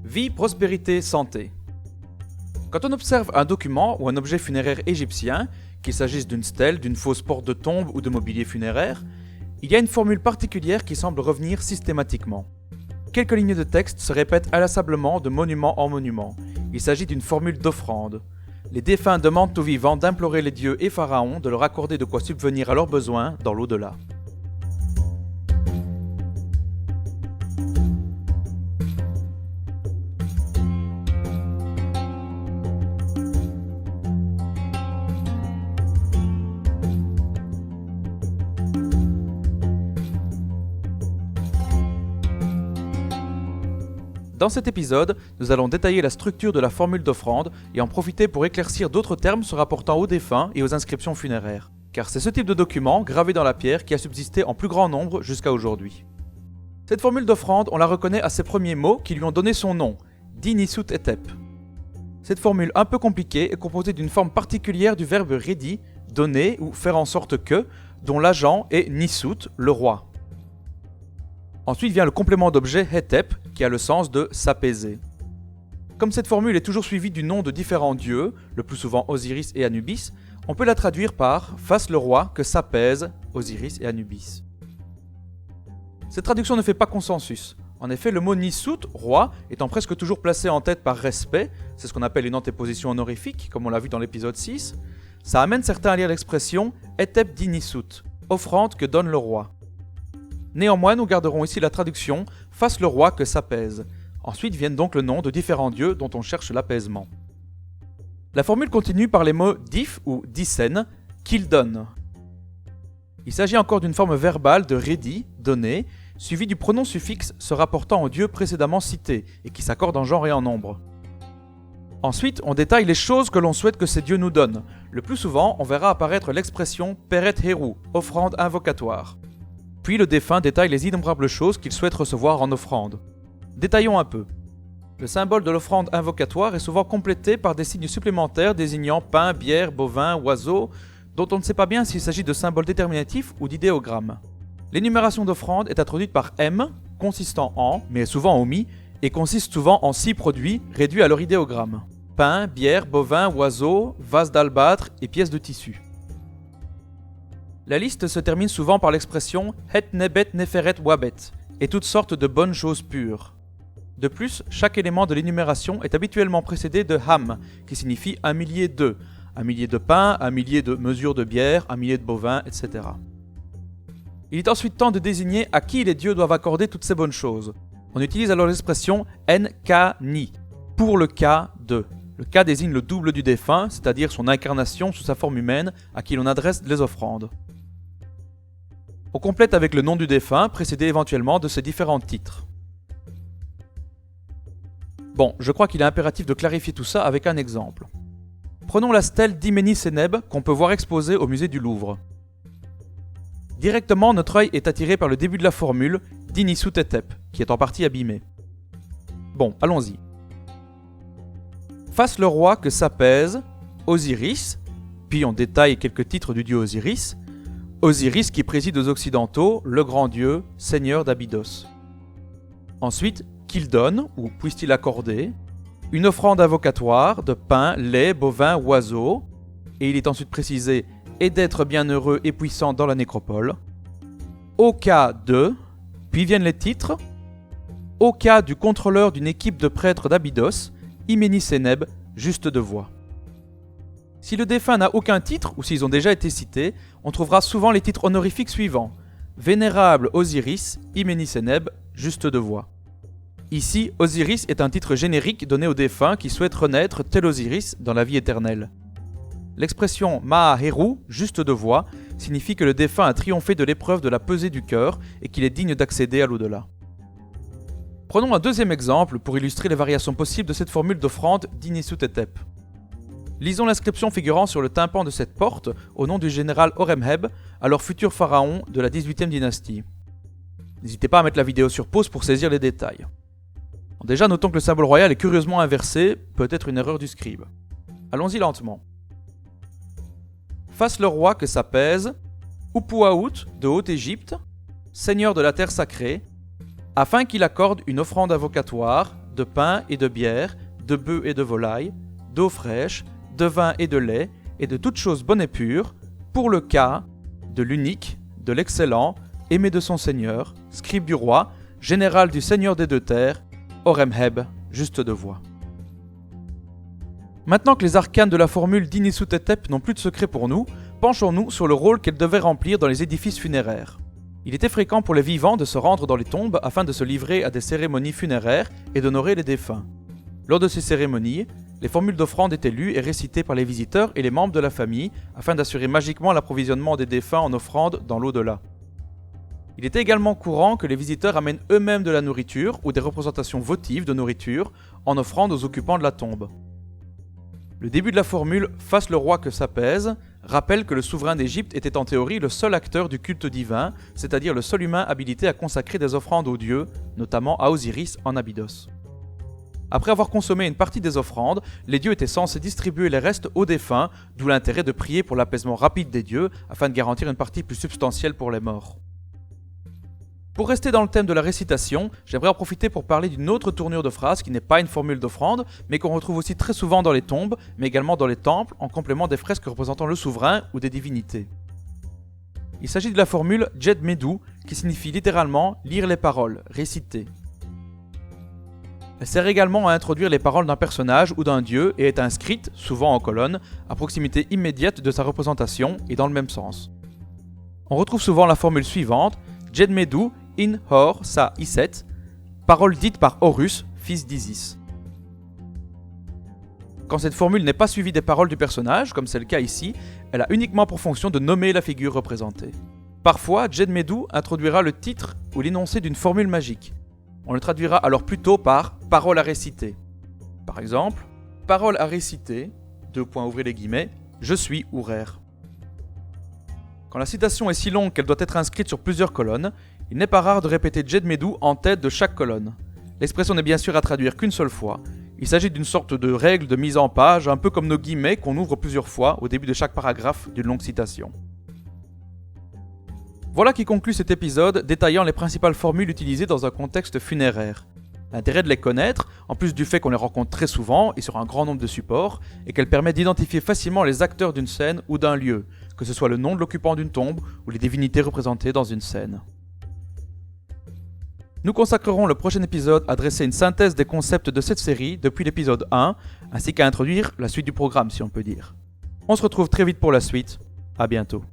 Vie, prospérité, santé. Quand on observe un document ou un objet funéraire égyptien, qu'il s'agisse d'une stèle, d'une fausse porte de tombe ou de mobilier funéraire, il y a une formule particulière qui semble revenir systématiquement. Quelques lignes de texte se répètent inlassablement de monument en monument. Il s'agit d'une formule d'offrande. Les défunts demandent aux vivants d'implorer les dieux et pharaons de leur accorder de quoi subvenir à leurs besoins dans l'au-delà. Dans cet épisode, nous allons détailler la structure de la formule d'offrande et en profiter pour éclaircir d'autres termes se rapportant aux défunts et aux inscriptions funéraires. Car c'est ce type de document, gravé dans la pierre, qui a subsisté en plus grand nombre jusqu'à aujourd'hui. Cette formule d'offrande, on la reconnaît à ses premiers mots qui lui ont donné son nom, Di-Nisut Etep. Cette formule un peu compliquée est composée d'une forme particulière du verbe redi, donner ou faire en sorte que, dont l'agent est Nisut, le roi. Ensuite vient le complément d'objet Hetep, qui a le sens de s'apaiser. Comme cette formule est toujours suivie du nom de différents dieux, le plus souvent Osiris et Anubis, on peut la traduire par « fasse le roi que s'apaise Osiris et Anubis ». Cette traduction ne fait pas consensus. En effet, le mot Nisut, roi, étant presque toujours placé en tête par respect, c'est ce qu'on appelle une antéposition honorifique, comme on l'a vu dans l'épisode 6, ça amène certains à lire l'expression Hetep di Nisut, offrande que donne le roi. Néanmoins, nous garderons ici la traduction « fasse le roi que s'apaise ». Ensuite viennent donc le nom de différents dieux dont on cherche l'apaisement. La formule continue par les mots « dif » ou « dicen » qu'il donne. Il s'agit encore d'une forme verbale de « redi » donner, suivi du pronom suffixe se rapportant au dieu précédemment cité et qui s'accorde en genre et en nombre. Ensuite, on détaille les choses que l'on souhaite que ces dieux nous donnent. Le plus souvent, on verra apparaître l'expression « peret heru », offrande invocatoire. Puis le défunt détaille les innombrables choses qu'il souhaite recevoir en offrande. Détaillons un peu. Le symbole de l'offrande invocatoire est souvent complété par des signes supplémentaires désignant pain, bière, bovin, oiseau, dont on ne sait pas bien s'il s'agit de symboles déterminatifs ou d'idéogrammes. L'énumération d'offrande est introduite par M, consistant en, mais souvent en mi, et consiste souvent en 6 produits réduits à leur idéogramme. Pain, bière, bovin, oiseau, vase d'albâtre et pièces de tissu. La liste se termine souvent par l'expression « het nebet neferet wabet » et toutes sortes de bonnes choses pures. De plus, chaque élément de l'énumération est habituellement précédé de ham, qui signifie un millier de pain, un millier de mesures de bière, un millier de bovins, etc. Il est ensuite temps de désigner à qui les dieux doivent accorder toutes ces bonnes choses. On utilise alors l'expression en-ka-ni, pour le cas de. Le cas désigne le double du défunt, c'est-à-dire son incarnation sous sa forme humaine, à qui l'on adresse les offrandes. On complète avec le nom du défunt, précédé éventuellement de ses différents titres. Bon, je crois qu'il est impératif de clarifier tout ça avec un exemple. Prenons la stèle d'Iméni-Sénèbe qu'on peut voir exposée au musée du Louvre. Directement, notre œil est attiré par le début de la formule Di-Nisut Etep, qui est en partie abîmée. Bon, allons-y. Fasse le roi que s'apaise Osiris, puis on détaille quelques titres du dieu Osiris, Osiris qui préside aux Occidentaux, le grand dieu, seigneur d'Abydos. Ensuite, qu'il donne, ou puisse-t-il accorder, une offrande invocatoire de pain, lait, bovin, oiseau, et il est ensuite précisé et d'être bienheureux et puissant dans la nécropole. Au cas de, puis viennent les titres, au cas du contrôleur d'une équipe de prêtres d'Abydos, Iméni-Sénèbe, juste de voix. Si le défunt n'a aucun titre, ou s'ils ont déjà été cités, on trouvera souvent les titres honorifiques suivants. Vénérable Osiris, Iméni-Sénèbe, juste de voix. Ici, Osiris est un titre générique donné aux défunts qui souhaitent renaître tel Osiris dans la vie éternelle. L'expression Maha-Heru, juste de voix, signifie que le défunt a triomphé de l'épreuve de la pesée du cœur et qu'il est digne d'accéder à l'au-delà. Prenons un deuxième exemple pour illustrer les variations possibles de cette formule d'offrande Di-Nisut Etep. Lisons l'inscription figurant sur le tympan de cette porte au nom du général Horemheb, alors futur pharaon de la 18e dynastie. N'hésitez pas à mettre la vidéo sur pause pour saisir les détails. Déjà, notons que le symbole royal est curieusement inversé, peut-être une erreur du scribe. Allons-y lentement. Fasse le roi que s'apaise, Upuaout de Haute-Égypte, seigneur de la terre sacrée, afin qu'il accorde une offrande invocatoire, de pain et de bière, de bœufs et de volailles, d'eau fraîche, de vin et de lait, et de toutes choses bonnes et pures, pour le cas de l'unique, de l'excellent, aimé de son Seigneur, scribe du roi, général du Seigneur des deux terres, Horemheb, juste de voix. Maintenant que les arcanes de la formule d'Inisu-Tetep n'ont plus de secret pour nous, penchons-nous sur le rôle qu'elle devait remplir dans les édifices funéraires. Il était fréquent pour les vivants de se rendre dans les tombes afin de se livrer à des cérémonies funéraires et d'honorer les défunts. Lors de ces cérémonies, les formules d'offrande étaient lues et récitées par les visiteurs et les membres de la famille afin d'assurer magiquement l'approvisionnement des défunts en offrande dans l'au-delà. Il était également courant que les visiteurs amènent eux-mêmes de la nourriture ou des représentations votives de nourriture en offrande aux occupants de la tombe. Le début de la formule « Fasse le roi que ça pèse » rappelle que le souverain d'Égypte était en théorie le seul acteur du culte divin, c'est-à-dire le seul humain habilité à consacrer des offrandes aux dieux, notamment à Osiris en Abydos. Après avoir consommé une partie des offrandes, les dieux étaient censés distribuer les restes aux défunts, d'où l'intérêt de prier pour l'apaisement rapide des dieux afin de garantir une partie plus substantielle pour les morts. Pour rester dans le thème de la récitation, j'aimerais en profiter pour parler d'une autre tournure de phrase qui n'est pas une formule d'offrande, mais qu'on retrouve aussi très souvent dans les tombes, mais également dans les temples, en complément des fresques représentant le souverain ou des divinités. Il s'agit de la formule Djed Medou, qui signifie littéralement lire les paroles, réciter. Elle sert également à introduire les paroles d'un personnage ou d'un dieu et est inscrite, souvent en colonne, à proximité immédiate de sa représentation et dans le même sens. On retrouve souvent la formule suivante, Djed Medou in Hor Sa Iset, parole dite par Horus, fils d'Isis. Quand cette formule n'est pas suivie des paroles du personnage, comme c'est le cas ici, elle a uniquement pour fonction de nommer la figure représentée. Parfois, Djed Medou introduira le titre ou l'énoncé d'une formule magique. On le traduira alors plutôt par « parole à réciter ». Par exemple, « parole à réciter », ouvrez les guillemets, « je suis Ourer ». Quand la citation est si longue qu'elle doit être inscrite sur plusieurs colonnes, il n'est pas rare de répéter Djed Medou en tête de chaque colonne. L'expression n'est bien sûr à traduire qu'une seule fois. Il s'agit d'une sorte de règle de mise en page, un peu comme nos guillemets qu'on ouvre plusieurs fois au début de chaque paragraphe d'une longue citation. Voilà qui conclut cet épisode détaillant les principales formules utilisées dans un contexte funéraire. L'intérêt de les connaître, en plus du fait qu'on les rencontre très souvent et sur un grand nombre de supports, est qu'elles permettent d'identifier facilement les acteurs d'une scène ou d'un lieu, que ce soit le nom de l'occupant d'une tombe ou les divinités représentées dans une scène. Nous consacrerons le prochain épisode à dresser une synthèse des concepts de cette série depuis l'épisode 1, ainsi qu'à introduire la suite du programme si on peut dire. On se retrouve très vite pour la suite, à bientôt.